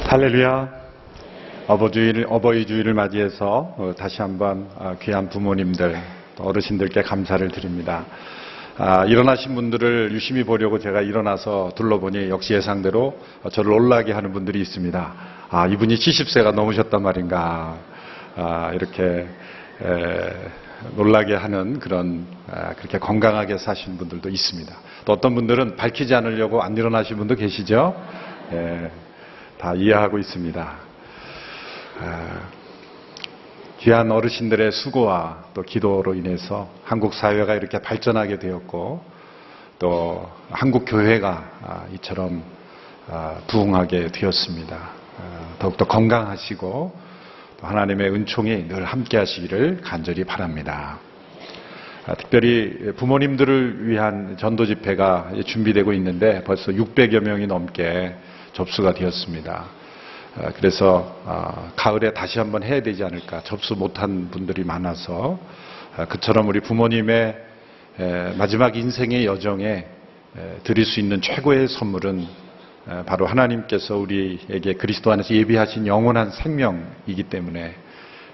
할렐루야. 어버이 주일을 맞이해서 다시 한번 귀한 부모님들, 어르신들께 감사를 드립니다. 일어나신 분들을 유심히 보려고 제가 일어나서 둘러보니 역시 예상대로 저를 놀라게 하는 분들이 있습니다. 이분이 70세가 넘으셨단 말인가. 이렇게 놀라게 하는 그런 그렇게 건강하게 사신 분들도 있습니다. 또 어떤 분들은 밝히지 않으려고 안 일어나신 분도 계시죠. 다 이해하고 있습니다. 귀한 어르신들의 수고와 또 기도로 인해서 한국 사회가 이렇게 발전하게 되었고 또 한국 교회가 이처럼 부흥하게 되었습니다. 더욱더 건강하시고 또 하나님의 은총이 늘 함께 하시기를 간절히 바랍니다. 특별히 부모님들을 위한 전도 집회가 준비되고 있는데 벌써 600여 명이 넘게 접수가 되었습니다. 그래서 가을에 다시 한번 해야 되지 않을까. 접수 못한 분들이 많아서 그처럼 우리 부모님의 마지막 인생의 여정에 드릴 수 있는 최고의 선물은 바로 하나님께서 우리에게 그리스도 안에서 예비하신 영원한 생명이기 때문에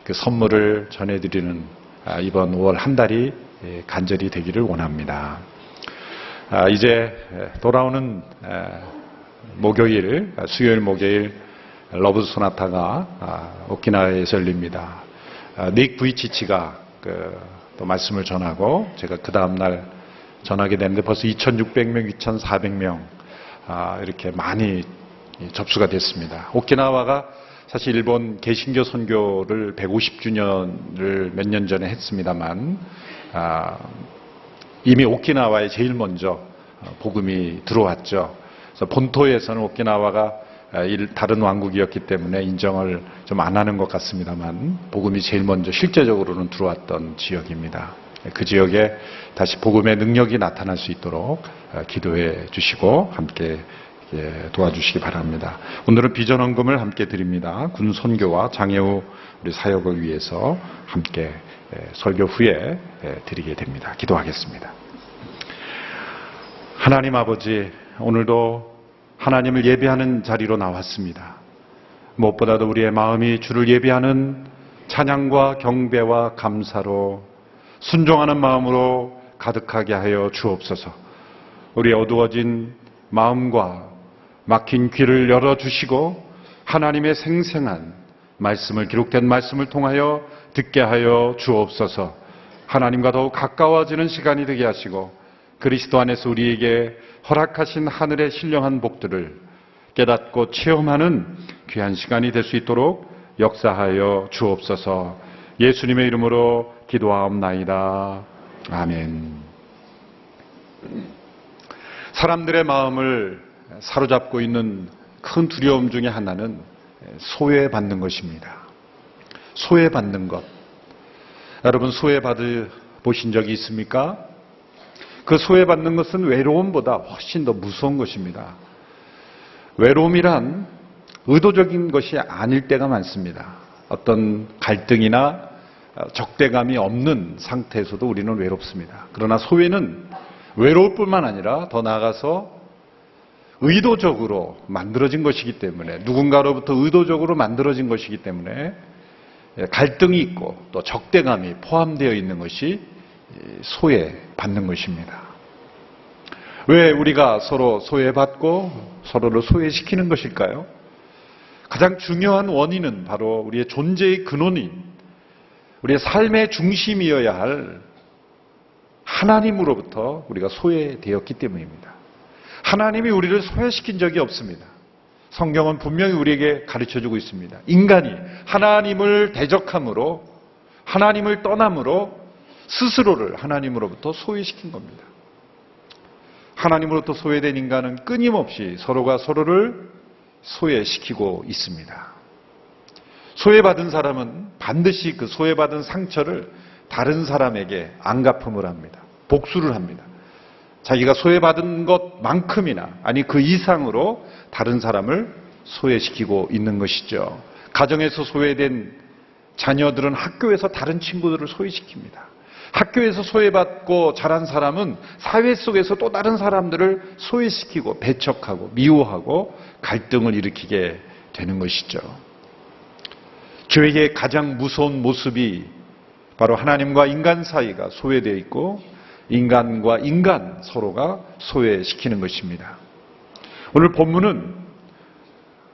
그 선물을 전해드리는 이번 5월 한 달이 간절히 되기를 원합니다. 이제 돌아오는 목요일, 수요일 목요일 러브 소나타가 오키나와에서 열립니다. 닉 부이치치가 또 말씀을 전하고 제가 그 다음날 전하게 됐는데 벌써 2,600명, 2,400명 이렇게 많이 접수가 됐습니다. 오키나와가 사실 일본 개신교 선교를 150주년을 몇 년 전에 했습니다만 이미 오키나와에 제일 먼저 복음이 들어왔죠. 그래서 본토에서는 오키나와가 다른 왕국이었기 때문에 인정을 좀 안 하는 것 같습니다만 복음이 제일 먼저 실제적으로는 들어왔던 지역입니다. 그 지역에 다시 복음의 능력이 나타날 수 있도록 기도해 주시고 함께 도와주시기 바랍니다. 오늘은 비전 헌금을 함께 드립니다. 군 선교와 장애우 우리 사역을 위해서 함께 설교 후에 드리게 됩니다. 기도하겠습니다. 하나님 아버지, 오늘도 하나님을 예배하는 자리로 나왔습니다. 무엇보다도 우리의 마음이 주를 예배하는 찬양과 경배와 감사로 순종하는 마음으로 가득하게 하여 주옵소서. 우리의 어두워진 마음과 막힌 귀를 열어주시고 하나님의 생생한 말씀을, 기록된 말씀을 통하여 듣게 하여 주옵소서. 하나님과 더욱 가까워지는 시간이 되게 하시고 그리스도 안에서 우리에게 허락하신 하늘의 신령한 복들을 깨닫고 체험하는 귀한 시간이 될 수 있도록 역사하여 주옵소서. 예수님의 이름으로 기도하옵나이다. 아멘. 사람들의 마음을 사로잡고 있는 큰 두려움 중에 하나는 소외받는 것입니다. 소외받는 것. 여러분 소외받아 보신 적이 있습니까? 그 소외받는 것은 외로움보다 훨씬 더 무서운 것입니다. 외로움이란 의도적인 것이 아닐 때가 많습니다. 어떤 갈등이나 적대감이 없는 상태에서도 우리는 외롭습니다. 그러나 소외는 외로울 뿐만 아니라 더 나아가서 의도적으로 만들어진 것이기 때문에, 누군가로부터 의도적으로 만들어진 것이기 때문에 갈등이 있고 또 적대감이 포함되어 있는 것이 소외받는 것입니다. 왜 우리가 서로 소외받고 서로를 소외시키는 것일까요? 가장 중요한 원인은 바로 우리의 존재의 근원인, 우리의 삶의 중심이어야 할 하나님으로부터 우리가 소외되었기 때문입니다. 하나님이 우리를 소외시킨 적이 없습니다. 성경은 분명히 우리에게 가르쳐주고 있습니다. 인간이 하나님을 대적함으로, 하나님을 떠남으로 스스로를 하나님으로부터 소외시킨 겁니다. 하나님으로부터 소외된 인간은 끊임없이 서로가 서로를 소외시키고 있습니다. 소외받은 사람은 반드시 그 소외받은 상처를 다른 사람에게 안갚음을 합니다. 복수를 합니다. 자기가 소외받은 것만큼이나, 아니 그 이상으로 다른 사람을 소외시키고 있는 것이죠. 가정에서 소외된 자녀들은 학교에서 다른 친구들을 소외시킵니다. 학교에서 소외받고 자란 사람은 사회 속에서 또 다른 사람들을 소외시키고 배척하고 미워하고 갈등을 일으키게 되는 것이죠. 죄의 가장 무서운 모습이 바로 하나님과 인간 사이가 소외되어 있고 인간과 인간 서로가 소외시키는 것입니다. 오늘 본문은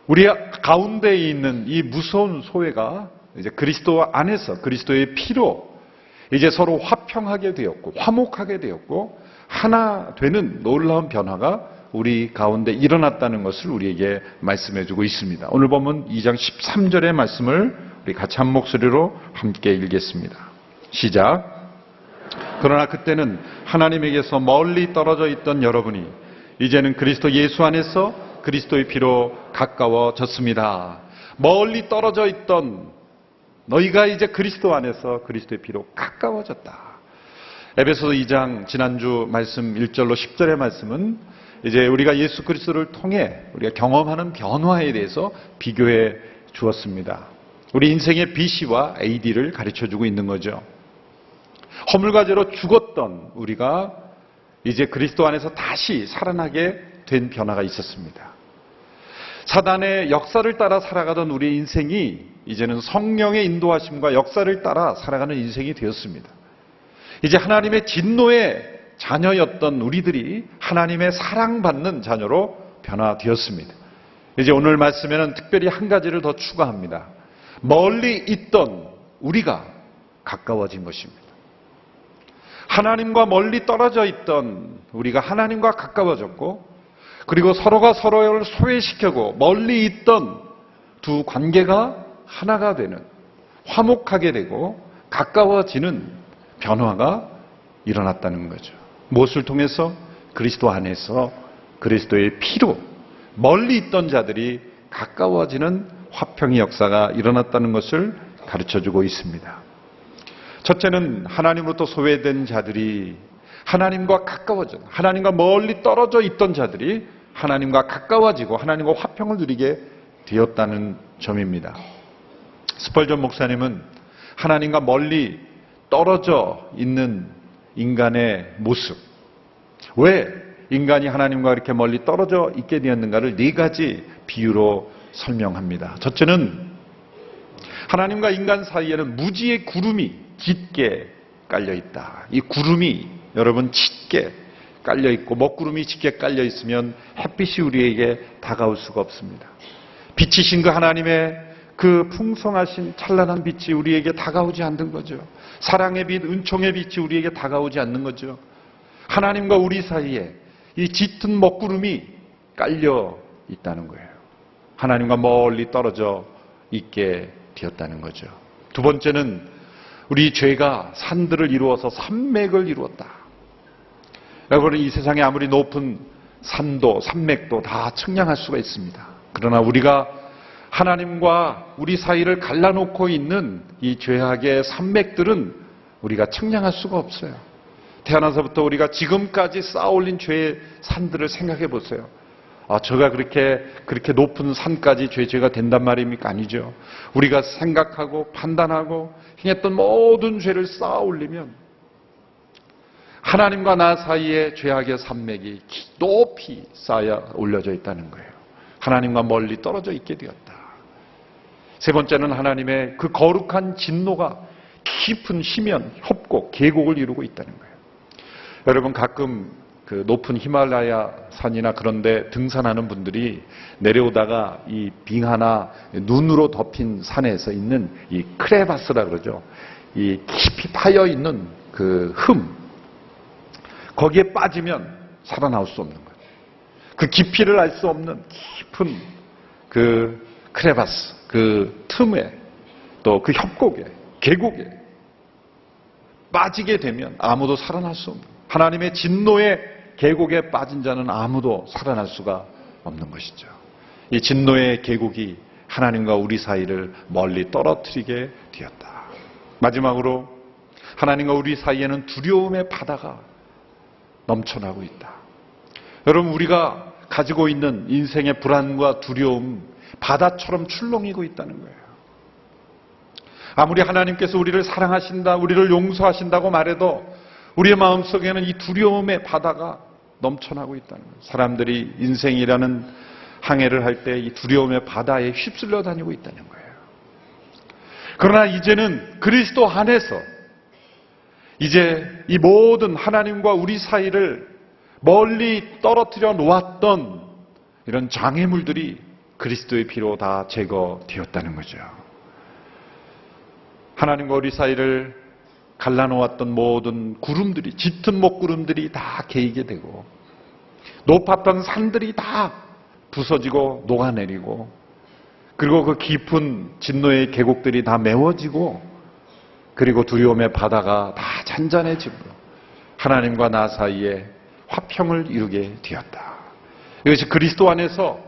우리 가운데에 있는 이 무서운 소외가 이제 그리스도 안에서 그리스도의 피로 이제 서로 화평하게 되었고 화목하게 되었고 하나 되는 놀라운 변화가 우리 가운데 일어났다는 것을 우리에게 말씀해 주고 있습니다. 오늘 본문 2장 13절의 말씀을 우리 같이 한 목소리로 함께 읽겠습니다. 시작. 그러나 그때는 하나님에게서 멀리 떨어져 있던 여러분이 이제는 그리스도 예수 안에서 그리스도의 피로 가까워졌습니다. 멀리 떨어져 있던 너희가 이제 그리스도 안에서 그리스도의 피로 가까워졌다. 에베소서 2장 지난주 말씀 1절로 10절의 말씀은 이제 우리가 예수 그리스도를 통해 우리가 경험하는 변화에 대해서 비교해 주었습니다. 우리 인생의 BC와 AD를 가르쳐주고 있는 거죠. 허물과 죄로 죽었던 우리가 이제 그리스도 안에서 다시 살아나게 된 변화가 있었습니다. 사단의 역사를 따라 살아가던 우리의 인생이 이제는 성령의 인도하심과 역사를 따라 살아가는 인생이 되었습니다. 이제 하나님의 진노의 자녀였던 우리들이 하나님의 사랑받는 자녀로 변화되었습니다. 이제 오늘 말씀에는 특별히 한 가지를 더 추가합니다. 멀리 있던 우리가 가까워진 것입니다. 하나님과 멀리 떨어져 있던 우리가 하나님과 가까워졌고 그리고 서로가 서로를 소외시키고 멀리 있던 두 관계가 하나가 되는 화목하게 되고 가까워지는 변화가 일어났다는 거죠. 무엇을 통해서? 그리스도 안에서 그리스도의 피로 멀리 있던 자들이 가까워지는 화평의 역사가 일어났다는 것을 가르쳐주고 있습니다. 첫째는 하나님으로부터 소외된 자들이 하나님과 가까워져 하나님과 멀리 떨어져 있던 자들이 하나님과 가까워지고 하나님과 화평을 누리게 되었다는 점입니다. 스펄전 목사님은 하나님과 멀리 떨어져 있는 인간의 모습, 왜 인간이 하나님과 이렇게 멀리 떨어져 있게 되었는가를 네 가지 비유로 설명합니다. 첫째는 하나님과 인간 사이에는 무지의 구름이 짙게 깔려 있다. 이 구름이 여러분 짙게 깔려 있고 먹구름이 짙게 깔려 있으면 햇빛이 우리에게 다가올 수가 없습니다. 빛이신 그 하나님의 그 풍성하신 찬란한 빛이 우리에게 다가오지 않는 거죠. 사랑의 빛, 은총의 빛이 우리에게 다가오지 않는 거죠. 하나님과 우리 사이에 이 짙은 먹구름이 깔려 있다는 거예요. 하나님과 멀리 떨어져 있게 되었다는 거죠. 두 번째는 우리 죄가 산들을 이루어서 산맥을 이루었다. 여러분, 이 세상에 아무리 높은 산도 산맥도 다 측량할 수가 있습니다. 그러나 우리가 하나님과 우리 사이를 갈라놓고 있는 이 죄악의 산맥들은 우리가 측량할 수가 없어요. 태어나서부터 우리가 지금까지 쌓아올린 죄의 산들을 생각해 보세요. 저가 그렇게 높은 산까지 죄가 된단 말입니까? 아니죠. 우리가 생각하고 판단하고 행했던 모든 죄를 쌓아 올리면 하나님과 나 사이에 죄악의 산맥이 높이 쌓여 올려져 있다는 거예요. 하나님과 멀리 떨어져 있게 되었다. 세 번째는 하나님의 그 거룩한 진노가 깊은 심연, 협곡, 계곡을 이루고 있다는 거예요. 여러분, 가끔 그 높은 히말라야 산이나 그런 데 등산하는 분들이 내려오다가 이 빙하나 눈으로 덮인 산에서 있는 이 크레바스라 그러죠. 이 깊이 파여 있는 그 거기에 빠지면 살아나올 수 없는 거예요. 그 깊이를 알 수 없는 깊은 그 크레바스, 그 틈에 또 그 협곡에, 계곡에 빠지게 되면 아무도 살아날 수 없는, 하나님의 진노의 계곡에 빠진 자는 아무도 살아날 수가 없는 것이죠. 이 진노의 계곡이 하나님과 우리 사이를 멀리 떨어뜨리게 되었다. 마지막으로 하나님과 우리 사이에는 두려움의 바다가 넘쳐나고 있다. 여러분, 우리가 가지고 있는 인생의 불안과 두려움, 바다처럼 출렁이고 있다는 거예요. 아무리 하나님께서 우리를 사랑하신다, 우리를 용서하신다고 말해도 우리의 마음속에는 이 두려움의 바다가 넘쳐나고 있다는 거예요. 사람들이 인생이라는 항해를 할 때 이 두려움의 바다에 휩쓸려 다니고 있다는 거예요. 그러나 이제는 그리스도 안에서 이제 이 모든 하나님과 우리 사이를 멀리 떨어뜨려 놓았던 이런 장애물들이 그리스도의 피로 다 제거되었다는 거죠. 하나님과 우리 사이를 갈라놓았던 모든 구름들이, 짙은 목구름들이 다 개이게 되고, 높았던 산들이 다 부서지고 녹아내리고, 그리고 그 깊은 진노의 계곡들이 다 메워지고, 그리고 두려움의 바다가 다 잔잔해지고 하나님과 나 사이에 화평을 이루게 되었다. 이것이 그리스도 안에서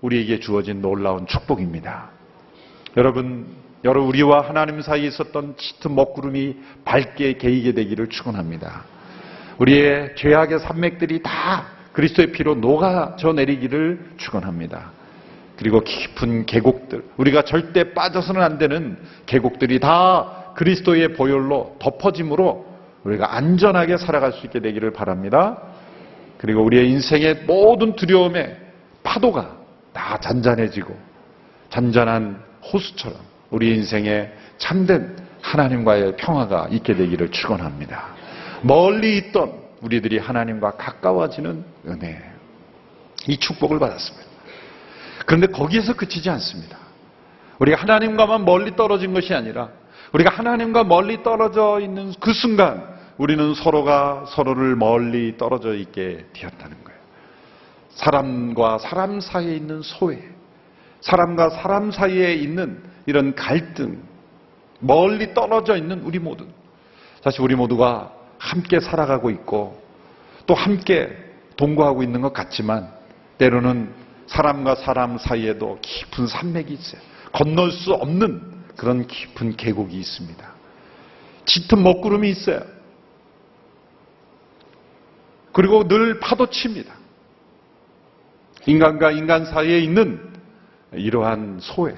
우리에게 주어진 놀라운 축복입니다. 여러분 우리와 하나님 사이에 있었던 짙은 먹구름이 밝게 개이게 되기를 축원합니다. 우리의 죄악의 산맥들이 다 그리스도의 피로 녹아져 내리기를 축원합니다. 그리고 깊은 계곡들, 우리가 절대 빠져서는 안 되는 계곡들이 다 그리스도의 보혈로 덮어짐으로 우리가 안전하게 살아갈 수 있게 되기를 바랍니다. 그리고 우리의 인생의 모든 두려움의 파도가 다 잔잔해지고 잔잔한 호수처럼 우리 인생에 참된 하나님과의 평화가 있게 되기를 축원합니다. 멀리 있던 우리들이 하나님과 가까워지는 은혜, 이 축복을 받았습니다. 그런데 거기에서 그치지 않습니다. 우리가 하나님과만 멀리 떨어진 것이 아니라 우리가 하나님과 멀리 떨어져 있는 그 순간 우리는 서로가 서로를 멀리 떨어져 있게 되었다는 거예요. 사람과 사람 사이에 있는 소외, 사람과 사람 사이에 있는 이런 갈등, 멀리 떨어져 있는 우리 모두, 사실 우리 모두가 함께 살아가고 있고 또 함께 동거하고 있는 것 같지만 때로는 사람과 사람 사이에도 깊은 산맥이 있어요. 건널 수 없는 그런 깊은 계곡이 있습니다. 짙은 먹구름이 있어요. 그리고 늘 파도칩니다. 인간과 인간 사이에 있는 이러한 소외,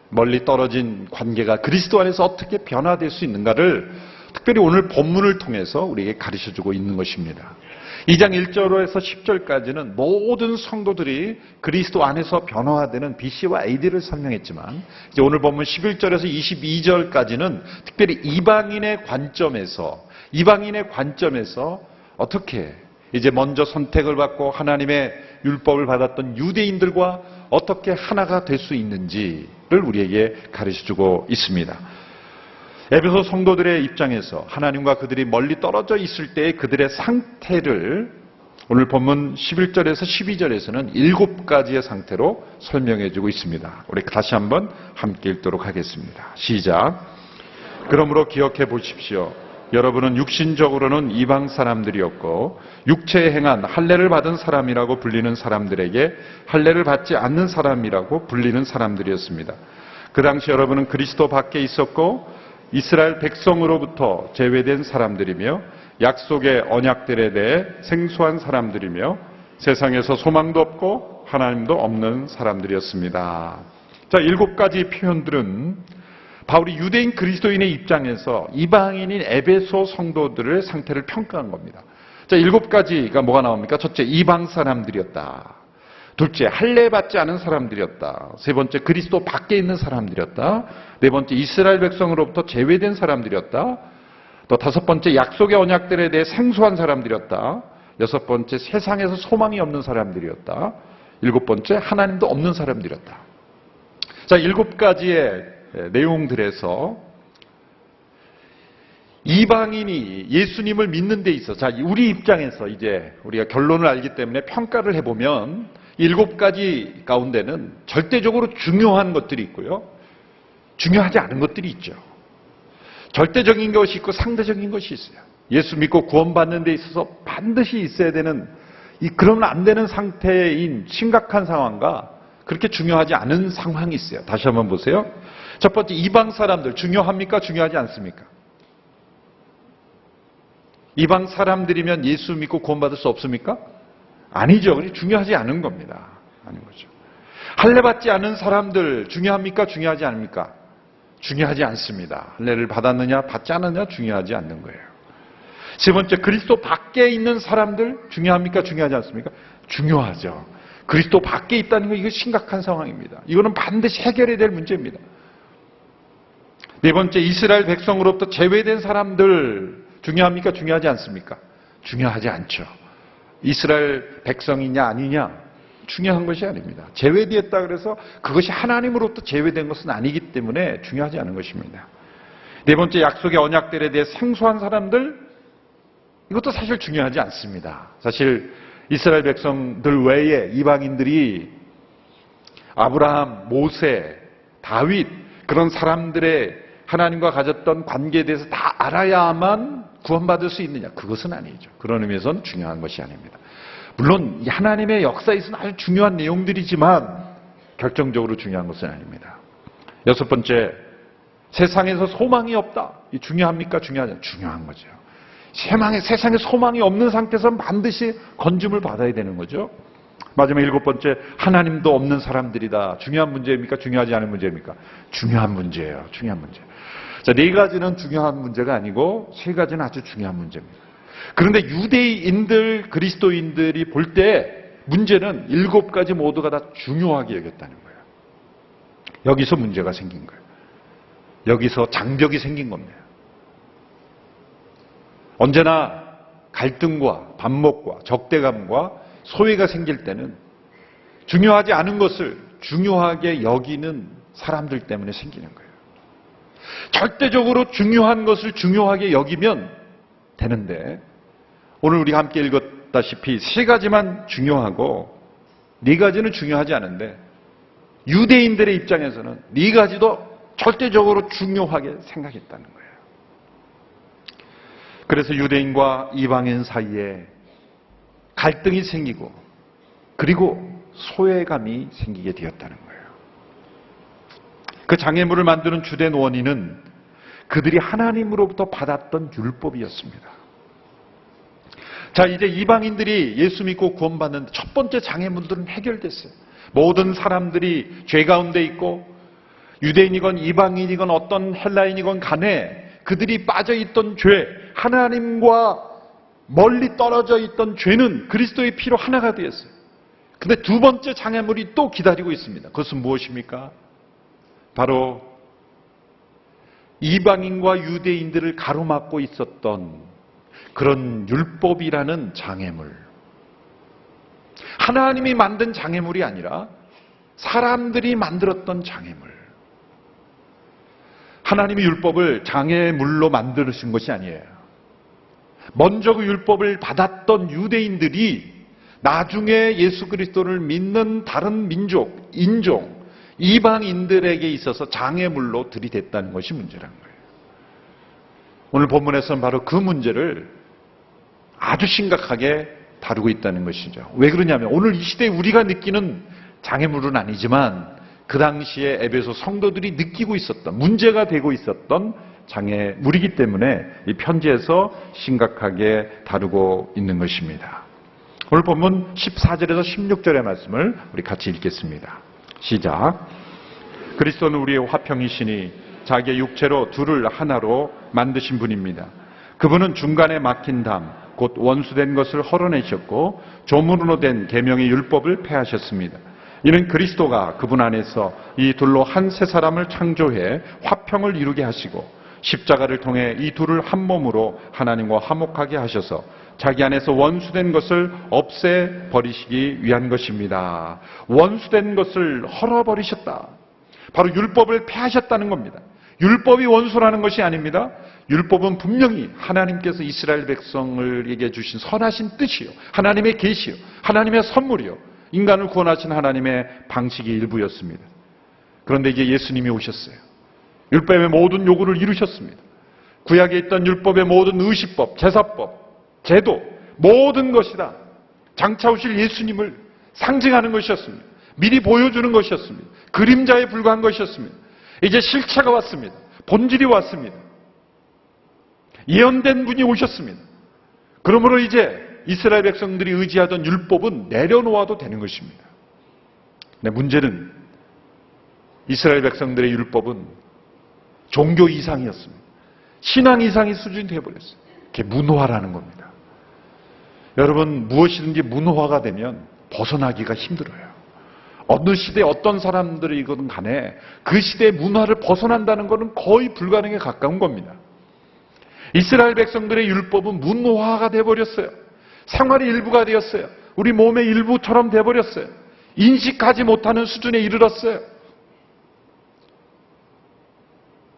멀리 떨어진 관계가 그리스도 안에서 어떻게 변화될 수 있는가를 특별히 오늘 본문을 통해서 우리에게 가르쳐주고 있는 것입니다. 2장 1절에서 10절까지는 모든 성도들이 그리스도 안에서 변화되는 BC와 AD를 설명했지만 이제 오늘 본문 11절에서 22절까지는 특별히 이방인의 관점에서 어떻게 이제 먼저 선택을 받고 하나님의 율법을 받았던 유대인들과 어떻게 하나가 될 수 있는지를 우리에게 가르쳐주고 있습니다. 에베소 성도들의 입장에서 하나님과 그들이 멀리 떨어져 있을 때의 그들의 상태를 오늘 본문 11절에서 12절에서는 7가지의 상태로 설명해주고 있습니다. 우리 다시 한번 함께 읽도록 하겠습니다. 시작. 그러므로 기억해 보십시오. 여러분은 육신적으로는 이방 사람들이었고 육체에 행한 할례를 받은 사람이라고 불리는 사람들에게 할례를 받지 않는 사람이라고 불리는 사람들이었습니다. 그 당시 여러분은 그리스도 밖에 있었고 이스라엘 백성으로부터 제외된 사람들이며 약속의 언약들에 대해 생소한 사람들이며 세상에서 소망도 없고 하나님도 없는 사람들이었습니다. 자, 7가지 표현들은 바울이 유대인 그리스도인의 입장에서 이방인인 에베소 성도들의 상태를 평가한 겁니다. 자, 7가지가 뭐가 나옵니까? 첫째, 이방 사람들이었다. 둘째, 할례 받지 않은 사람들이었다. 세 번째, 그리스도 밖에 있는 사람들이었다. 네 번째, 이스라엘 백성으로부터 제외된 사람들이었다. 또 다섯 번째, 약속의 언약들에 대해 생소한 사람들이었다. 여섯 번째, 세상에서 소망이 없는 사람들이었다. 일곱 번째, 하나님도 없는 사람들이었다. 자, 7가지의 내용들에서 이방인이 예수님을 믿는 데 있어서, 자, 우리 입장에서 이제 우리가 결론을 알기 때문에 평가를 해보면 7가지 가운데는 절대적으로 중요한 것들이 있고요. 중요하지 않은 것들이 있죠. 절대적인 것이 있고 상대적인 것이 있어요. 예수 믿고 구원받는 데 있어서 반드시 있어야 되는, 그러면 안 되는 상태인 심각한 상황과 그렇게 중요하지 않은 상황이 있어요. 다시 한번 보세요. 첫 번째, 이방 사람들 중요합니까? 중요하지 않습니까? 이방 사람들이면 예수 믿고 구원받을 수 없습니까? 아니죠. 중요하지 않은 겁니다. 아닌 거죠. 할례 받지 않은 사람들 중요합니까? 중요하지 않습니까? 중요하지 않습니다. 할례를 받았느냐 받지 않느냐 중요하지 않는 거예요. 세 번째, 그리스도 밖에 있는 사람들 중요합니까? 중요하지 않습니까? 중요하죠. 그리스도 밖에 있다는 거 이거 심각한 상황입니다. 이거는 반드시 해결해야 될 문제입니다. 네 번째, 이스라엘 백성으로부터 제외된 사람들 중요합니까? 중요하지 않습니까? 중요하지 않죠. 이스라엘 백성이냐 아니냐 중요한 것이 아닙니다. 제외되었다 그래서 그것이 하나님으로부터 제외된 것은 아니기 때문에 중요하지 않은 것입니다. 네 번째, 약속의 언약들에 대해 생소한 사람들 이것도 사실 중요하지 않습니다. 사실 이스라엘 백성들 외에 이방인들이 아브라함, 모세, 다윗 그런 사람들의 하나님과 가졌던 관계에 대해서 다 알아야만 구원받을 수 있느냐? 그것은 아니죠. 그런 의미에서는 중요한 것이 아닙니다. 물론 하나님의 역사에서는 아주 중요한 내용들이지만 결정적으로 중요한 것은 아닙니다. 여섯 번째, 세상에서 소망이 없다. 이 중요합니까? 중요하지 않죠. 중요한 거죠. 세상에 소망이 없는 상태에서는 반드시 건짐을 받아야 되는 거죠. 마지막 일곱 번째, 하나님도 없는 사람들이다. 중요한 문제입니까? 중요하지 않은 문제입니까? 중요한 문제예요. 중요한 문제. 자, 네 가지는 중요한 문제가 아니고 세 가지는 아주 중요한 문제입니다. 그런데 유대인들, 그리스도인들이 볼 때 문제는 일곱 가지 모두가 다 중요하게 여겼다는 거예요. 여기서 문제가 생긴 거예요. 여기서 장벽이 생긴 겁니다. 언제나 갈등과 반목과 적대감과 소외가 생길 때는 중요하지 않은 것을 중요하게 여기는 사람들 때문에 생기는 거예요. 절대적으로 중요한 것을 중요하게 여기면 되는데 오늘 우리가 함께 읽었다시피 세 가지만 중요하고 네 가지는 중요하지 않은데 유대인들의 입장에서는 네 가지도 절대적으로 중요하게 생각했다는 거예요. 그래서 유대인과 이방인 사이에 갈등이 생기고 그리고 소외감이 생기게 되었다는 거예요. 그 장애물을 만드는 주된 원인은 그들이 하나님으로부터 받았던 율법이었습니다. 자, 이제 이방인들이 예수 믿고 구원받는 첫 번째 장애물들은 해결됐어요. 모든 사람들이 죄 가운데 있고 유대인이건 이방인이건 어떤 헬라인이건 간에 그들이 빠져있던 죄, 하나님과 멀리 떨어져 있던 죄는 그리스도의 피로 하나가 되었어요. 근데 두 번째 장애물이 또 기다리고 있습니다. 그것은 무엇입니까? 바로 이방인과 유대인들을 가로막고 있었던 그런 율법이라는 장애물. 하나님이 만든 장애물이 아니라 사람들이 만들었던 장애물. 하나님이 율법을 장애물로 만드신 것이 아니에요. 먼저 그 율법을 받았던 유대인들이 나중에 예수 그리스도를 믿는 다른 민족, 인종, 이방인들에게 있어서 장애물로 들이댔다는 것이 문제라는 거예요. 오늘 본문에서는 바로 그 문제를 아주 심각하게 다루고 있다는 것이죠. 왜 그러냐면 오늘 이 시대에 우리가 느끼는 장애물은 아니지만 그 당시에 에베소 성도들이 느끼고 있었던, 문제가 되고 있었던 장애물이기 때문에 이 편지에서 심각하게 다루고 있는 것입니다. 오늘 본문 14절에서 16절의 말씀을 우리 같이 읽겠습니다. 시작. 그리스도는 우리의 화평이시니 자기의 육체로 둘을 하나로 만드신 분입니다. 그분은 중간에 막힌 담, 곧 원수된 것을 헐어내셨고 조문으로 된 계명의 율법을 폐하셨습니다. 이는 그리스도가 그분 안에서 이 둘로 한 세 사람을 창조해 화평을 이루게 하시고 십자가를 통해 이 둘을 한 몸으로 하나님과 화목하게 하셔서 자기 안에서 원수된 것을 없애버리시기 위한 것입니다. 원수된 것을 헐어버리셨다. 바로 율법을 폐하셨다는 겁니다. 율법이 원수라는 것이 아닙니다. 율법은 분명히 하나님께서 이스라엘 백성에게 주신 선하신 뜻이요, 하나님의 계시요, 하나님의 선물이요, 인간을 구원하신 하나님의 방식의 일부였습니다. 그런데 이제 예수님이 오셨어요. 율법의 모든 요구를 이루셨습니다. 구약에 있던 율법의 모든 의식법, 제사법, 제도, 모든 것이 다 장차 오실 예수님을 상징하는 것이었습니다. 미리 보여주는 것이었습니다. 그림자에 불과한 것이었습니다. 이제 실체가 왔습니다. 본질이 왔습니다. 예언된 분이 오셨습니다. 그러므로 이제 이스라엘 백성들이 의지하던 율법은 내려놓아도 되는 것입니다. 근데 문제는 이스라엘 백성들의 율법은 종교 이상이었습니다. 신앙 이상의 수준이 되어버렸어요. 그게 문화라는 겁니다. 여러분, 무엇이든지 문화가 되면 벗어나기가 힘들어요. 어느 시대에 어떤 사람들이거든 간에 그 시대의 문화를 벗어난다는 것은 거의 불가능에 가까운 겁니다. 이스라엘 백성들의 율법은 문화가 되어버렸어요. 생활의 일부가 되었어요. 우리 몸의 일부처럼 되어버렸어요. 인식하지 못하는 수준에 이르렀어요.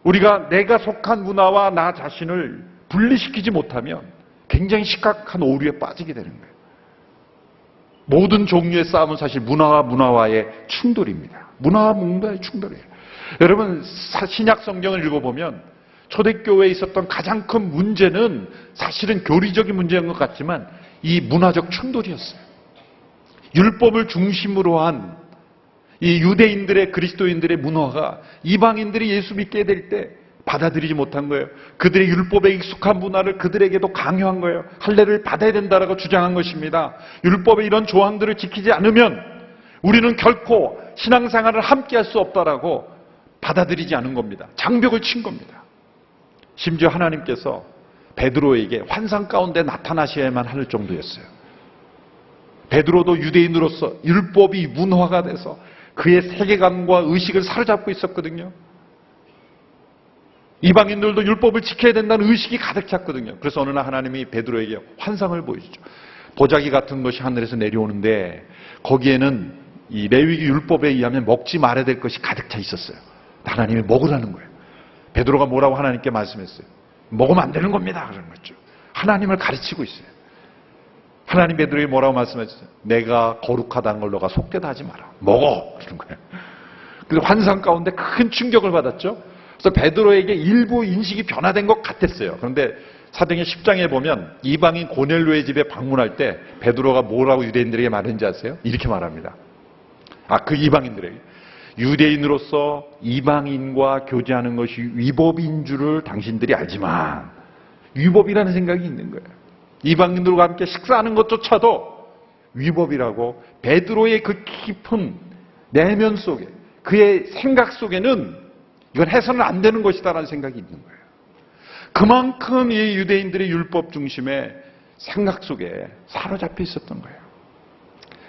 우리가 내가 속한 문화와 나 자신을 분리시키지 못하면 굉장히 심각한 오류에 빠지게 되는 거예요. 모든 종류의 싸움은 사실 문화와 문화와의 충돌입니다. 문화와 문화의 충돌이에요. 여러분, 신약 성경을 읽어보면 초대교회에 있었던 가장 큰 문제는 사실은 교리적인 문제인 것 같지만 이 문화적 충돌이었어요. 율법을 중심으로 한 이 유대인들의 그리스도인들의 문화가 이방인들이 예수 믿게 될 때 받아들이지 못한 거예요. 그들의 율법에 익숙한 문화를 그들에게도 강요한 거예요. 할례를 받아야 된다라고 주장한 것입니다. 율법의 이런 조항들을 지키지 않으면 우리는 결코 신앙생활을 함께 할 수 없다라고 받아들이지 않은 겁니다. 장벽을 친 겁니다. 심지어 하나님께서 베드로에게 환상 가운데 나타나셔야만 할 정도였어요. 베드로도 유대인으로서 율법이 문화가 돼서 그의 세계관과 의식을 사로잡고 있었거든요. 이방인들도 율법을 지켜야 된다는 의식이 가득 찼거든요. 그래서 어느 날 하나님이 베드로에게 환상을 보여주죠. 보자기 같은 것이 하늘에서 내려오는데 거기에는 이 레위기 율법에 의하면 먹지 말아야 될 것이 가득 차 있었어요. 하나님이 먹으라는 거예요. 베드로가 뭐라고 하나님께 말씀했어요? 먹으면 안 되는 겁니다. 그런 거죠. 하나님을 가르치고 있어요. 하나님 베드로에게 뭐라고 말씀하셨어요? 내가 거룩하다는 걸 너가 속되다 하지 마라. 먹어! 그런 거예요. 그래서 환상 가운데 큰 충격을 받았죠. 그래서 베드로에게 일부 인식이 변화된 것 같았어요. 그런데 사도행전 10장에 보면 이방인 고넬료의 집에 방문할 때 베드로가 뭐라고 유대인들에게 말했는지 아세요? 이렇게 말합니다. 그 이방인들에게. 유대인으로서 이방인과 교제하는 것이 위법인 줄을 당신들이 알지만 위법이라는 생각이 있는 거예요. 이방인들과 함께 식사하는 것조차도 위법이라고 베드로의 그 깊은 내면 속에 그의 생각 속에는 이건 해서는 안 되는 것이다라는 생각이 있는 거예요. 그만큼 이 유대인들의 율법 중심의 생각 속에 사로잡혀 있었던 거예요.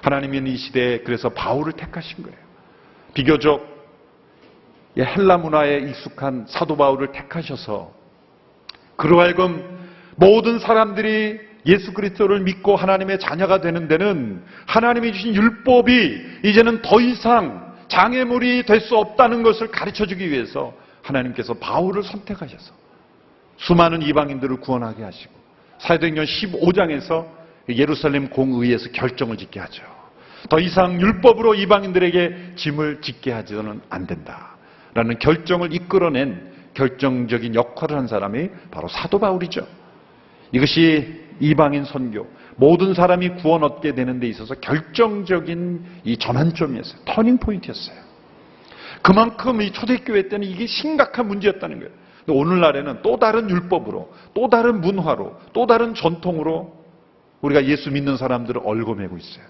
하나님은 이 시대에 그래서 바울을 택하신 거예요. 비교적 헬라 문화에 익숙한 사도 바울을 택하셔서 그로 하여금 모든 사람들이 예수 그리스도를 믿고 하나님의 자녀가 되는 데는 하나님이 주신 율법이 이제는 더 이상 장애물이 될 수 없다는 것을 가르쳐주기 위해서 하나님께서 바울을 선택하셔서 수많은 이방인들을 구원하게 하시고 사도행전 15장에서 예루살렘 공의회에서 결정을 짓게 하죠. 더 이상 율법으로 이방인들에게 짐을 짓게 하지는 안 된다라는 결정을 이끌어낸 결정적인 역할을 한 사람이 바로 사도 바울이죠. 이것이 이방인 선교, 모든 사람이 구원 얻게 되는 데 있어서 결정적인 이 전환점이었어요. 터닝 포인트였어요. 그만큼 이 초대교회 때는 이게 심각한 문제였다는 거예요. 근데 오늘날에는 또 다른 율법으로, 또 다른 문화로, 또 다른 전통으로 우리가 예수 믿는 사람들을 얽어매고 있어요.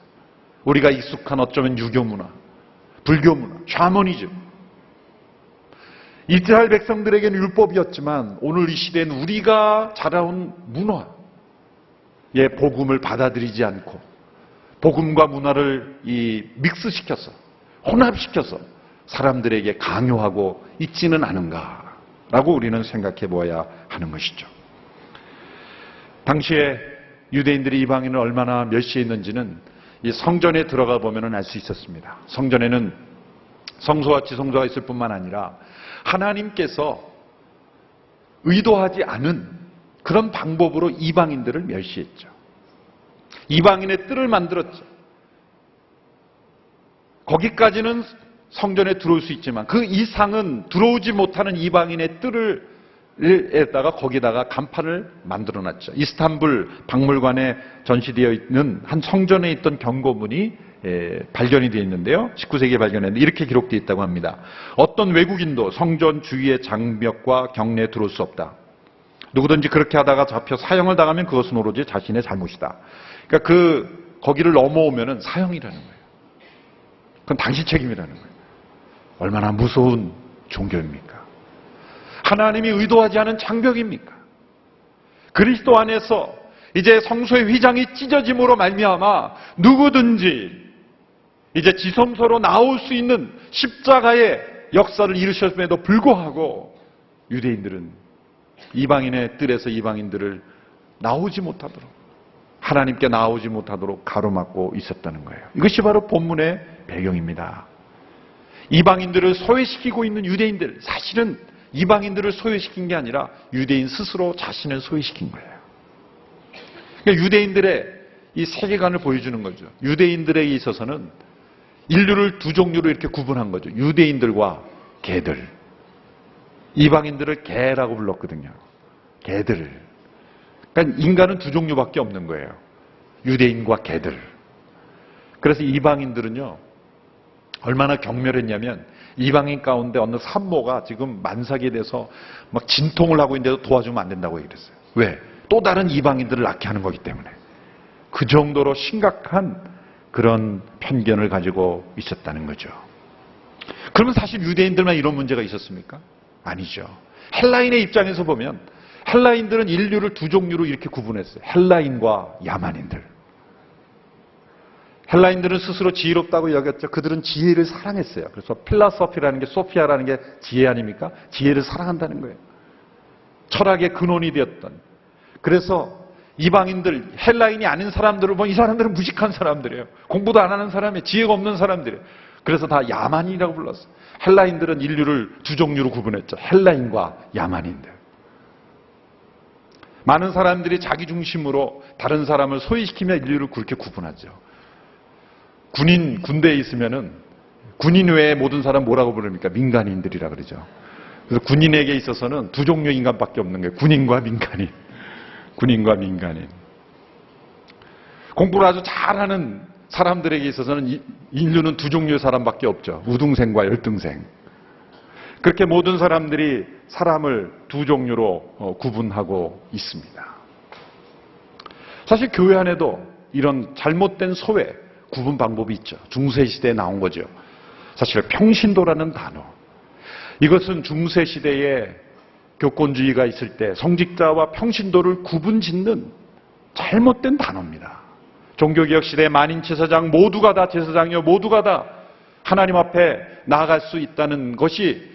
우리가 익숙한 어쩌면 유교 문화, 불교 문화, 샤머니즘. 이스라엘 백성들에게는 율법이었지만 오늘 이 시대에는 우리가 자라온 문화의 복음을 받아들이지 않고 복음과 문화를 믹스시켜서 혼합시켜서 사람들에게 강요하고 있지는 않은가라고 우리는 생각해 보아야 하는 것이죠. 당시에 유대인들이 이방인을 얼마나 멸시했는지는 이 성전에 들어가 보면 알 수 있었습니다. 성전에는 성소와 지성소가 있을 뿐만 아니라 하나님께서 의도하지 않은 그런 방법으로 이방인들을 멸시했죠. 이방인의 뜰을 만들었죠. 거기까지는 성전에 들어올 수 있지만 그 이상은 들어오지 못하는 이방인의 뜰을 에다가 거기다가 간판을 만들어놨죠. 이스탄불 박물관에 전시되어 있는 한 성전에 있던 경고문이 발견이 되어 있는데요. 19세기에 발견했는데 이렇게 기록되어 있다고 합니다. 어떤 외국인도 성전 주위의 장벽과 경내에 들어올 수 없다. 누구든지 그렇게 하다가 잡혀 사형을 당하면 그것은 오로지 자신의 잘못이다. 그러니까 거기를 넘어오면은 사형이라는 거예요. 그건 당신 책임이라는 거예요. 얼마나 무서운 종교입니까? 하나님이 의도하지 않은 장벽입니까? 그리스도 안에서 이제 성소의 휘장이 찢어짐으로 말미암아 누구든지 이제 지성소로 나올 수 있는 십자가의 역사를 이루셨음에도 불구하고 유대인들은 이방인의 뜰에서 이방인들을 나오지 못하도록, 하나님께 나오지 못하도록 가로막고 있었다는 거예요. 이것이 바로 본문의 배경입니다. 이방인들을 소외시키고 있는 유대인들, 사실은 이방인들을 소외시킨 게 아니라 유대인 스스로 자신을 소외시킨 거예요. 그러니까 유대인들의 이 세계관을 보여주는 거죠. 유대인들에게 있어서는 인류를 두 종류로 이렇게 구분한 거죠. 유대인들과 개들. 이방인들을 개라고 불렀거든요. 개들. 그러니까 인간은 두 종류밖에 없는 거예요. 유대인과 개들. 그래서 이방인들은요, 얼마나 경멸했냐면 이방인 가운데 어느 산모가 지금 만삭이 돼서 막 진통을 하고 있는데도 도와주면 안 된다고 얘기했어요. 왜? 또 다른 이방인들을 낳게 하는 거기 때문에. 그 정도로 심각한 그런 편견을 가지고 있었다는 거죠. 그러면 사실 유대인들만 이런 문제가 있었습니까? 아니죠. 헬라인의 입장에서 보면 헬라인들은 인류를 두 종류로 이렇게 구분했어요. 헬라인과 야만인들. 헬라인들은 스스로 지혜롭다고 여겼죠. 그들은 지혜를 사랑했어요. 그래서 필라소피라는 게, 소피아라는 게 지혜 아닙니까? 지혜를 사랑한다는 거예요. 철학의 근원이 되었던. 그래서 이방인들, 헬라인이 아닌 사람들을 보면 이 사람들은 무식한 사람들이에요. 공부도 안 하는 사람이에요. 지혜가 없는 사람들이에요. 그래서 다 야만인이라고 불렀어요. 헬라인들은 인류를 두 종류로 구분했죠. 헬라인과 야만인들. 많은 사람들이 자기 중심으로 다른 사람을 소외시키며 인류를 그렇게 구분하죠. 군대에 있으면은 군인 외에 모든 사람 뭐라고 부릅니까? 민간인들이라 그러죠. 그래서 군인에게 있어서는 두 종류 인간밖에 없는 거예요. 군인과 민간인. 군인과 민간인. 공부를 아주 잘하는 사람들에게 있어서는 인류는 두 종류의 사람밖에 없죠. 우등생과 열등생. 그렇게 모든 사람들이 사람을 두 종류로 구분하고 있습니다. 사실 교회 안에도 이런 잘못된 소외, 구분 방법이 있죠. 중세시대에 나온 거죠. 사실 평신도라는 단어. 이것은 중세시대에 교권주의가 있을 때 성직자와 평신도를 구분짓는 잘못된 단어입니다. 종교개혁 시대의 만인 제사장 모두가 다 제사장이요, 모두가 다 하나님 앞에 나아갈 수 있다는 것이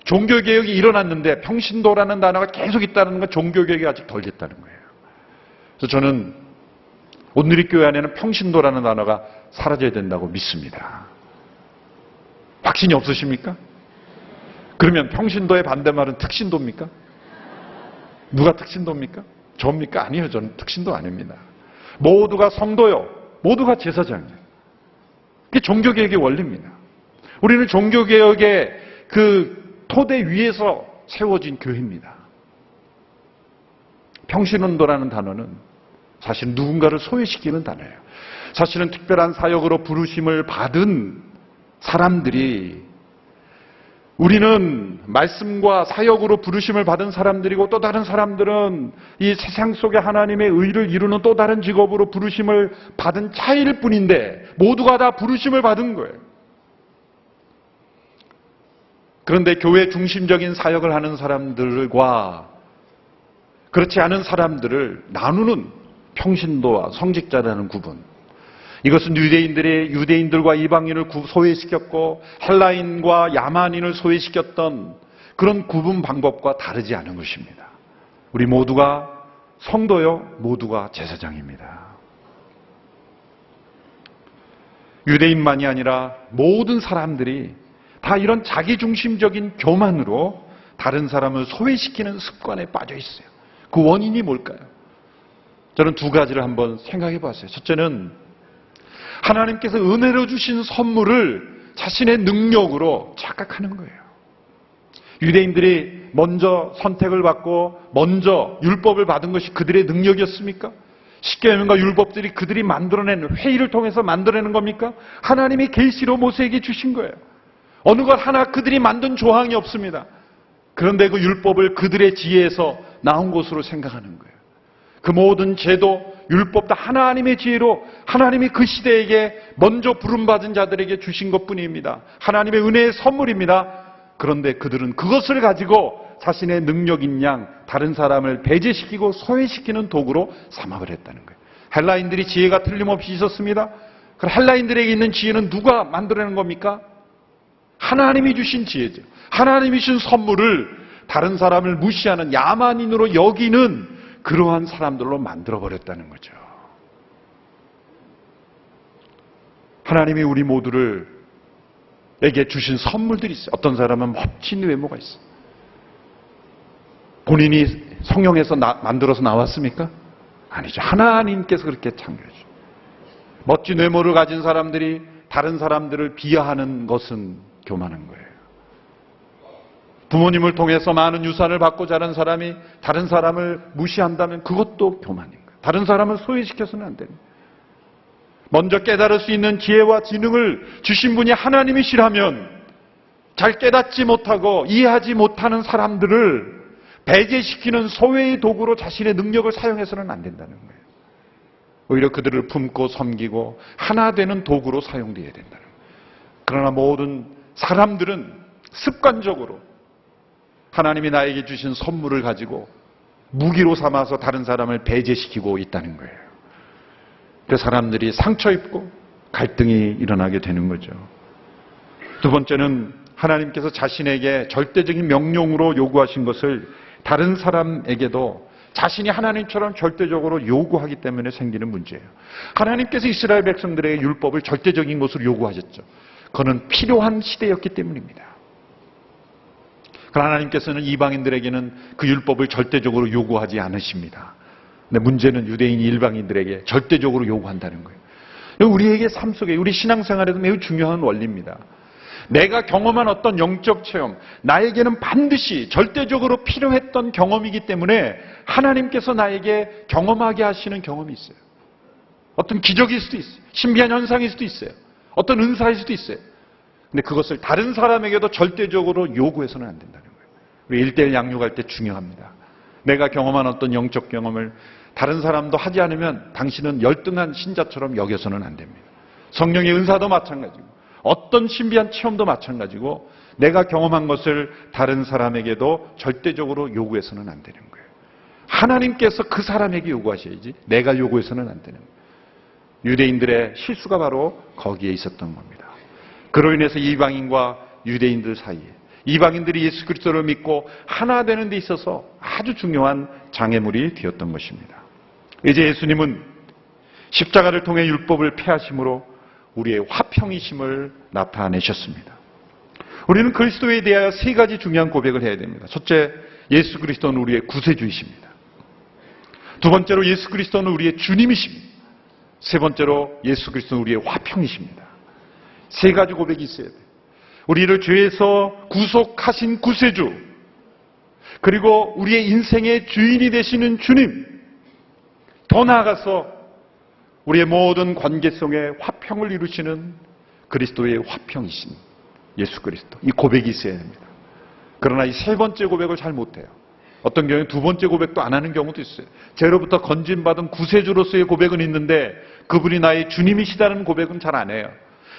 종교개혁이 일어났는데 평신도라는 단어가 계속 있다는 건 종교개혁이 아직 덜 됐다는 거예요. 그래서 저는 온누리교회 안에는 평신도라는 단어가 사라져야 된다고 믿습니다. 확신이 없으십니까? 그러면 평신도의 반대말은 특신도입니까? 누가 특신도입니까? 저입니까? 아니요. 저는 특신도 아닙니다. 모두가 성도요. 모두가 제사장이에요. 그게 종교개혁의 원리입니다. 우리는 종교개혁의 그 토대 위에서 세워진 교회입니다. 평신운도라는 단어는 사실 누군가를 소외시키는 단어예요. 사실은 특별한 사역으로 부르심을 받은 사람들이, 우리는 말씀과 사역으로 부르심을 받은 사람들이고 또 다른 사람들은 이 세상 속에 하나님의 의를 이루는 또 다른 직업으로 부르심을 받은 차이일 뿐인데 모두가 다 부르심을 받은 거예요. 그런데 교회 중심적인 사역을 하는 사람들과 그렇지 않은 사람들을 나누는 평신도와 성직자라는 구분. 이것은 유대인들과 이방인을 소외시켰고 헬라인과 야만인을 소외시켰던 그런 구분 방법과 다르지 않은 것입니다. 우리 모두가 성도요, 모두가 제사장입니다. 유대인만이 아니라 모든 사람들이 다 이런 자기중심적인 교만으로 다른 사람을 소외시키는 습관에 빠져 있어요. 그 원인이 뭘까요? 저는 두 가지를 한번 생각해 봤어요. 첫째는 하나님께서 은혜로 주신 선물을 자신의 능력으로 착각하는 거예요. 유대인들이 먼저 선택을 받고 먼저 율법을 받은 것이 그들의 능력이었습니까? 십계명과 율법들이 그들이 만들어낸, 회의를 통해서 만들어내는 겁니까? 하나님이 계시로 모세에게 주신 거예요. 어느 것 하나 그들이 만든 조항이 없습니다. 그런데 그 율법을 그들의 지혜에서 나온 것으로 생각하는 거예요. 그 모든 제도, 율법 다 하나님의 지혜로 하나님이 그 시대에게 먼저 부름받은 자들에게 주신 것뿐입니다. 하나님의 은혜의 선물입니다. 그런데 그들은 그것을 가지고 자신의 능력인 양 다른 사람을 배제시키고 소외시키는 도구로 삼아버렸다는 거예요. 헬라인들이 지혜가 틀림없이 있었습니다. 그럼 헬라인들에게 있는 지혜는 누가 만들어낸 겁니까? 하나님이 주신 지혜죠. 하나님이 주신 선물을 다른 사람을 무시하는 야만인으로 여기는 그러한 사람들로 만들어버렸다는 거죠. 하나님이 우리 모두를 에게 주신 선물들이 있어요. 어떤 사람은 멋진 외모가 있어요. 본인이 성령에서 만들어서 나왔습니까? 아니죠. 하나님께서 그렇게 창조해주죠. 멋진 외모를 가진 사람들이 다른 사람들을 비하하는 것은 교만한 거예요. 부모님을 통해서 많은 유산을 받고 자란 사람이 다른 사람을 무시한다면 그것도 교만인 거예요. 다른 사람을 소외시켜서는 안 됩니다. 먼저 깨달을 수 있는 지혜와 지능을 주신 분이 하나님이시라면 잘 깨닫지 못하고 이해하지 못하는 사람들을 배제시키는 소외의 도구로 자신의 능력을 사용해서는 안 된다는 거예요. 오히려 그들을 품고 섬기고 하나 되는 도구로 사용되어야 된다는 거예요. 그러나 모든 사람들은 습관적으로 하나님이 나에게 주신 선물을 가지고 무기로 삼아서 다른 사람을 배제시키고 있다는 거예요. 그 사람들이 상처 입고 갈등이 일어나게 되는 거죠. 두 번째는 하나님께서 자신에게 절대적인 명령으로 요구하신 것을 다른 사람에게도 자신이 하나님처럼 절대적으로 요구하기 때문에 생기는 문제예요. 하나님께서 이스라엘 백성들에게 율법을 절대적인 것으로 요구하셨죠. 그건 필요한 시대였기 때문입니다. 그러나 하나님께서는 이방인들에게는 그 율법을 절대적으로 요구하지 않으십니다. 근데 문제는 유대인 일방인들에게 절대적으로 요구한다는 거예요. 우리에게 삶 속에, 우리 신앙생활에도 매우 중요한 원리입니다. 내가 경험한 어떤 영적 체험, 나에게는 반드시 절대적으로 필요했던 경험이기 때문에 하나님께서 나에게 경험하게 하시는 경험이 있어요. 어떤 기적일 수도 있어요. 신비한 현상일 수도 있어요. 어떤 은사일 수도 있어요. 근데 그것을 다른 사람에게도 절대적으로 요구해서는 안 된다는 거예요. 우리 1:1 양육할 때 중요합니다. 내가 경험한 어떤 영적 경험을 다른 사람도 하지 않으면 당신은 열등한 신자처럼 여겨서는 안 됩니다. 성령의 은사도 마찬가지고 어떤 신비한 체험도 마찬가지고 내가 경험한 것을 다른 사람에게도 절대적으로 요구해서는 안 되는 거예요. 하나님께서 그 사람에게 요구하셔야지 내가 요구해서는 안 되는 거예요. 유대인들의 실수가 바로 거기에 있었던 겁니다. 그로 인해서 이방인과 유대인들 사이에 이방인들이 예수 그리스도를 믿고 하나 되는 데 있어서 아주 중요한 장애물이 되었던 것입니다. 이제 예수님은 십자가를 통해 율법을 폐하심으로 우리의 화평이심을 나타내셨습니다. 우리는 그리스도에 대하여 세 가지 중요한 고백을 해야 됩니다. 첫째, 예수 그리스도는 우리의 구세주이십니다. 두 번째로 예수 그리스도는 우리의 주님이십니다. 세 번째로 예수 그리스도는 우리의 화평이십니다. 세 가지 고백이 있어야 돼요. 우리를 죄에서 구속하신 구세주, 그리고 우리의 인생의 주인이 되시는 주님, 더 나아가서 우리의 모든 관계성에 화평을 이루시는 그리스도의 화평이신 예수 그리스도, 이 고백이 있어야 됩니다. 그러나 이 세 번째 고백을 잘 못해요. 어떤 경우에 두 번째 고백도 안 하는 경우도 있어요. 죄로부터 건진받은 구세주로서의 고백은 있는데 그분이 나의 주님이시다는 고백은 잘 안 해요.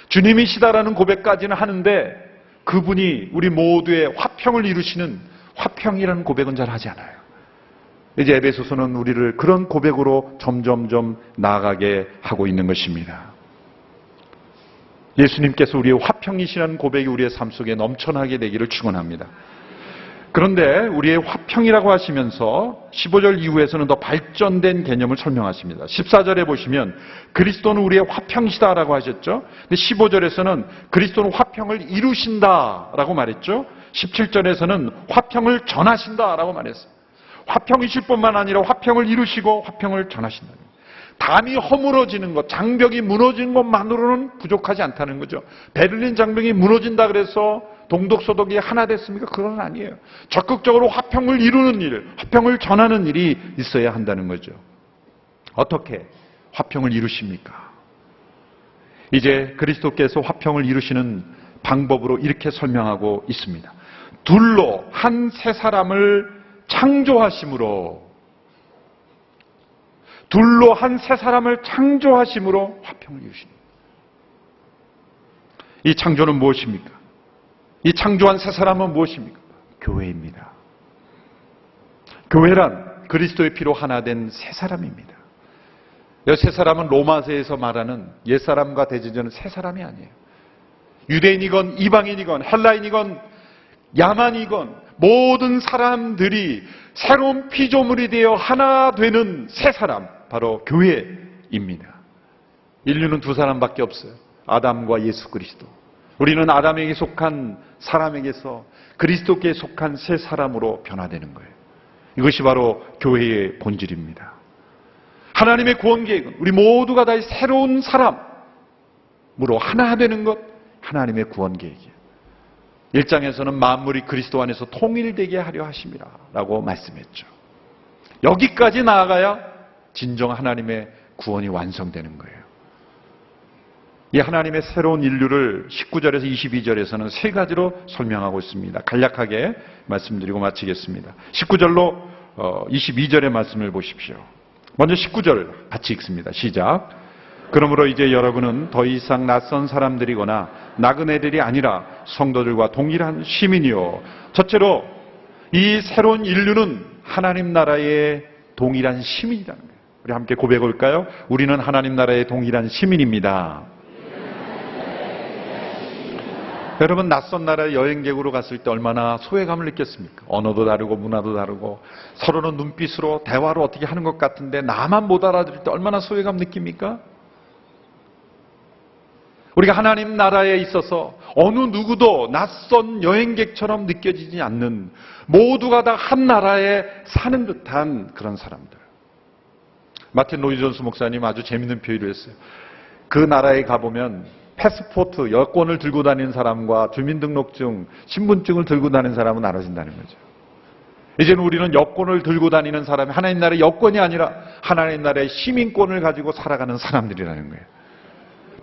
주님이시다라는 고백까지는 하는데 그분이 우리 모두의 화평을 이루시는 화평이라는 고백은 잘 하지 않아요. 이제 에베소서는 우리를 그런 고백으로 점점점 나아가게 하고 있는 것입니다. 예수님께서 우리의 화평이시라는 고백이 우리의 삶 속에 넘쳐나게 되기를 축원합니다. 그런데 우리의 화평이라고 하시면서 15절 이후에서는 더 발전된 개념을 설명하십니다. 14절에 보시면 그리스도는 우리의 화평이시다라고 하셨죠. 근데 15절에서는 그리스도는 화평을 이루신다라고 말했죠. 17절에서는 화평을 전하신다라고 말했어요. 화평이실 뿐만 아니라 화평을 이루시고 화평을 전하신다. 담이 허물어지는 것, 장벽이 무너지는 것만으로는 부족하지 않다는 거죠. 베를린 장벽이 무너진다 그래서 동독서독이 하나 됐습니까? 그건 아니에요. 적극적으로 화평을 이루는 일, 화평을 전하는 일이 있어야 한다는 거죠. 어떻게 화평을 이루십니까? 이제 그리스도께서 화평을 이루시는 방법으로 이렇게 설명하고 있습니다. 둘로 한 새 사람을 창조하심으로, 둘로 한 새 사람을 창조하심으로 화평을 이루십니다. 이 창조는 무엇입니까? 이 창조한 새 사람은 무엇입니까? 교회입니다. 교회란 그리스도의 피로 하나 된 새 사람입니다. 이 새 사람은 로마서에서 말하는 옛사람과 대제자는 새 사람이 아니에요. 유대인이건 이방인이건 헬라인이건 야만이건 모든 사람들이 새로운 피조물이 되어 하나 되는 새 사람, 바로 교회입니다. 인류는 두 사람밖에 없어요. 아담과 예수 그리스도. 우리는 아담에게 속한 사람에게서 그리스도께 속한 새 사람으로 변화되는 거예요. 이것이 바로 교회의 본질입니다. 하나님의 구원 계획은 우리 모두가 다 새로운 사람으로 하나 되는 것, 하나님의 구원 계획이에요. 1장에서는 만물이 그리스도 안에서 통일되게 하려 하심이라 라고 말씀했죠. 여기까지 나아가야 진정 하나님의 구원이 완성되는 거예요. 이 하나님의 새로운 인류를 19절에서 22절에서는 세 가지로 설명하고 있습니다. 간략하게 말씀드리고 마치겠습니다. 19절로 22절의 말씀을 보십시오. 먼저 19절 같이 읽습니다. 시작. 그러므로 이제 여러분은 더 이상 낯선 사람들이거나 나그네들이 아니라 성도들과 동일한 시민이요. 첫째로 이 새로운 인류는 하나님 나라의 동일한 시민이라는 거예요. 우리 함께 고백해 볼까요? 우리는 하나님 나라의 동일한 시민입니다. 여러분, 낯선 나라에 여행객으로 갔을 때 얼마나 소외감을 느꼈습니까? 언어도 다르고 문화도 다르고 서로는 눈빛으로 대화로 어떻게 하는 것 같은데 나만 못 알아들을 때 얼마나 소외감 느낍니까? 우리가 하나님 나라에 있어서 어느 누구도 낯선 여행객처럼 느껴지지 않는, 모두가 다 한 나라에 사는 듯한 그런 사람들. 마틴 로이 존스 목사님 아주 재밌는 표현을 했어요. 그 나라에 가보면 패스포트, 여권을 들고 다니는 사람과 주민등록증, 신분증을 들고 다니는 사람은 나눠진다는 거죠. 이제는 우리는 여권을 들고 다니는 사람이 하나님 나라의 여권이 아니라 하나님 나라의 시민권을 가지고 살아가는 사람들이라는 거예요.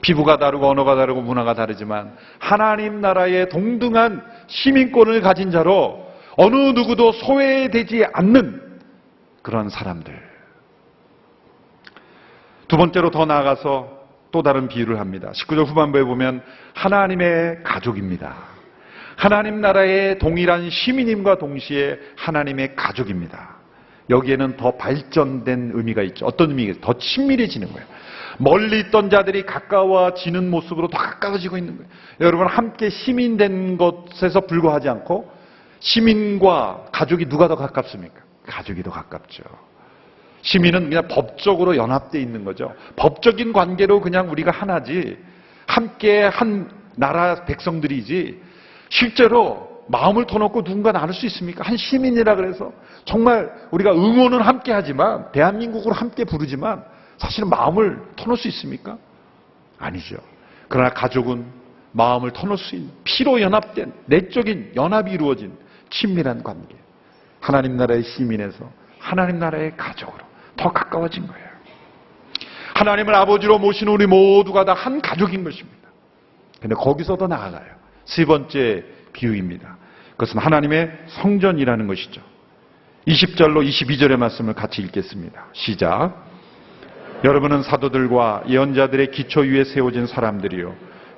피부가 다르고 언어가 다르고 문화가 다르지만 하나님 나라의 동등한 시민권을 가진 자로 어느 누구도 소외되지 않는 그런 사람들. 두 번째로 더 나아가서 또 다른 비유를 합니다. 19절 후반부에 보면 하나님의 가족입니다. 하나님 나라의 동일한 시민임과 동시에 하나님의 가족입니다. 여기에는 더 발전된 의미가 있죠. 어떤 의미가 더 친밀해지는 거예요. 멀리 있던 자들이 가까워지는 모습으로 더 가까워지고 있는 거예요. 여러분, 함께 시민된 것에서 불과하지 않고 시민과 가족이 누가 더 가깝습니까? 가족이 더 가깝죠. 시민은 그냥 법적으로 연합되어 있는 거죠. 법적인 관계로 그냥 우리가 하나지, 함께 한 나라 백성들이지, 실제로 마음을 터놓고 누군가 나눌 수 있습니까? 한 시민이라 그래서 정말 우리가 응원은 함께 하지만, 대한민국으로 함께 부르지만 사실은 마음을 터놓을 수 있습니까? 아니죠. 그러나 가족은 마음을 터놓을 수 있는, 피로 연합된 내적인 연합이 이루어진 친밀한 관계. 하나님 나라의 시민에서 하나님 나라의 가족으로 더 가까워진 거예요. 하나님을 아버지로 모시는 우리 모두가 다 한 가족인 것입니다. 그런데 거기서 더 나아가요. 세 번째 비유입니다. 그것은 하나님의 성전이라는 것이죠. 20절로 22절의 말씀을 같이 읽겠습니다. 시작. 여러분은 사도들과 예언자들의 기초 위에 세워진 사람들이요,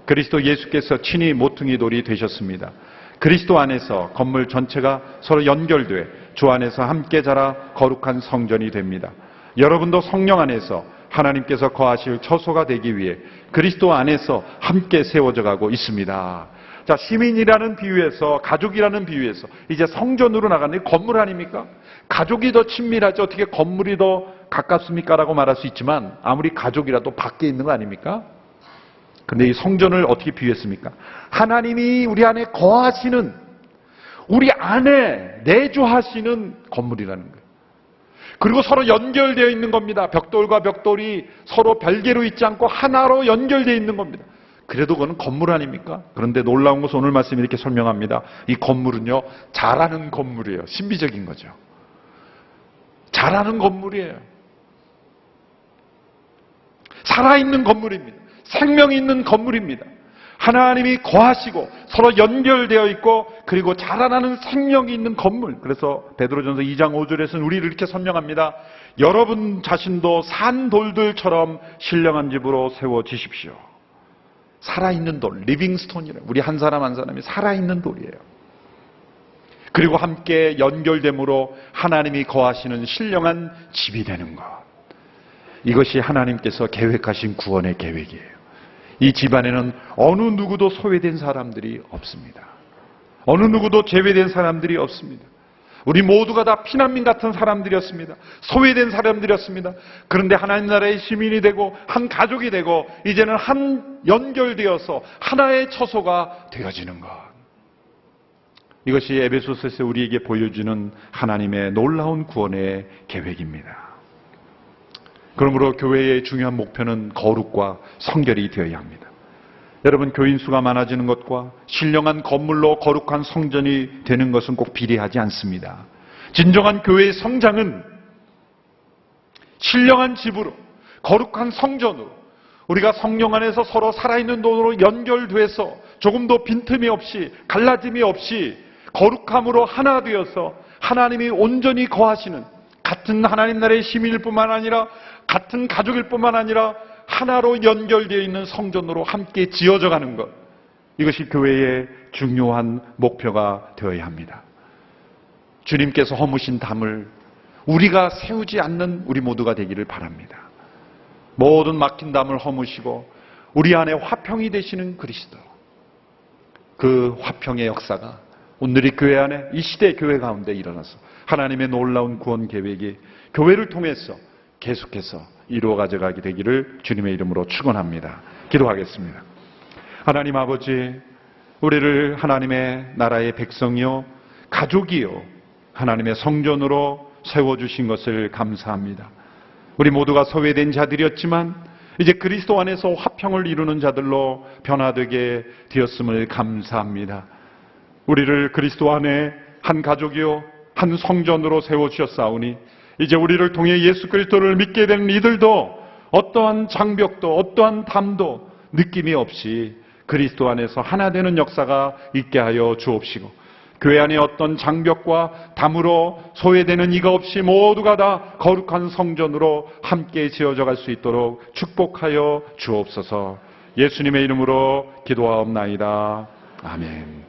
그리스도 예수께서 친히 모퉁이 돌이 되셨습니다. 그리스도 안에서 건물 전체가 서로 연결돼 주 안에서 함께 자라 거룩한 성전이 됩니다. 여러분도 성령 안에서 하나님께서 거하실 처소가 되기 위해 그리스도 안에서 함께 세워져 가고 있습니다. 자, 시민이라는 비유에서, 가족이라는 비유에서 이제 성전으로 나가는 건물 아닙니까? 가족이 더 친밀하죠. 어떻게 건물이 더 가깝습니까? 라고 말할 수 있지만 아무리 가족이라도 밖에 있는 거 아닙니까? 근데 이 성전을 어떻게 비유했습니까? 하나님이 우리 안에 거하시는, 우리 안에 내주하시는 건물이라는 거예요. 그리고 서로 연결되어 있는 겁니다. 벽돌과 벽돌이 서로 별개로 있지 않고 하나로 연결되어 있는 겁니다. 그래도 그건 건물 아닙니까? 그런데 놀라운 것은 오늘 말씀이 이렇게 설명합니다. 이 건물은요, 자라는 건물이에요. 신비적인 거죠. 자라는 건물이에요. 살아있는 건물입니다. 생명이 있는 건물입니다. 하나님이 거하시고 서로 연결되어 있고 그리고 자라나는 생명이 있는 건물. 그래서 베드로전서 2장 5절에서는 우리를 이렇게 설명합니다. 여러분 자신도 산돌들처럼 신령한 집으로 세워지십시오. 살아있는 돌, 리빙스톤이래요. 우리 한 사람 한 사람이 살아있는 돌이에요. 그리고 함께 연결됨으로 하나님이 거하시는 신령한 집이 되는 것. 이것이 하나님께서 계획하신 구원의 계획이에요. 이 집안에는 어느 누구도 소외된 사람들이 없습니다. 어느 누구도 제외된 사람들이 없습니다. 우리 모두가 다 피난민 같은 사람들이었습니다. 소외된 사람들이었습니다. 그런데 하나님 나라의 시민이 되고 한 가족이 되고 이제는 한 연결되어서 하나의 처소가 되어지는 것. 이것이 에베소서에서 우리에게 보여주는 하나님의 놀라운 구원의 계획입니다. 그러므로 교회의 중요한 목표는 거룩과 성결이 되어야 합니다. 여러분, 교인 수가 많아지는 것과 신령한 건물로 거룩한 성전이 되는 것은 꼭 비례하지 않습니다. 진정한 교회의 성장은 신령한 집으로, 거룩한 성전으로, 우리가 성령 안에서 서로 살아있는 돈으로 연결돼서 조금도 빈틈이 없이 갈라짐이 없이 거룩함으로 하나 되어서 하나님이 온전히 거하시는 같은 하나님 나라의 시민일 뿐만 아니라 같은 가족일 뿐만 아니라 하나로 연결되어 있는 성전으로 함께 지어져 가는 것. 이것이 교회의 중요한 목표가 되어야 합니다. 주님께서 허무신 담을 우리가 세우지 않는 우리 모두가 되기를 바랍니다. 모든 막힌 담을 허무시고 우리 안에 화평이 되시는 그리스도. 그 화평의 역사가 오늘 이 교회 안에, 이 시대 교회 가운데 일어나서 하나님의 놀라운 구원 계획이 교회를 통해서 계속해서 이루어 가져가게 되기를 주님의 이름으로 축원합니다. 기도하겠습니다. 하나님 아버지, 우리를 하나님의 나라의 백성이요 가족이요 하나님의 성전으로 세워주신 것을 감사합니다. 우리 모두가 소외된 자들이었지만 이제 그리스도 안에서 화평을 이루는 자들로 변화되게 되었음을 감사합니다. 우리를 그리스도 안에 한 가족이요 한 성전으로 세워주셨사오니 이제 우리를 통해 예수 그리스도를 믿게 되는 이들도 어떠한 장벽도 어떠한 담도 느낌이 없이 그리스도 안에서 하나 되는 역사가 있게 하여 주옵시고, 교회 안에 어떤 장벽과 담으로 소외되는 이가 없이 모두가 다 거룩한 성전으로 함께 지어져 갈 수 있도록 축복하여 주옵소서. 예수님의 이름으로 기도하옵나이다. 아멘.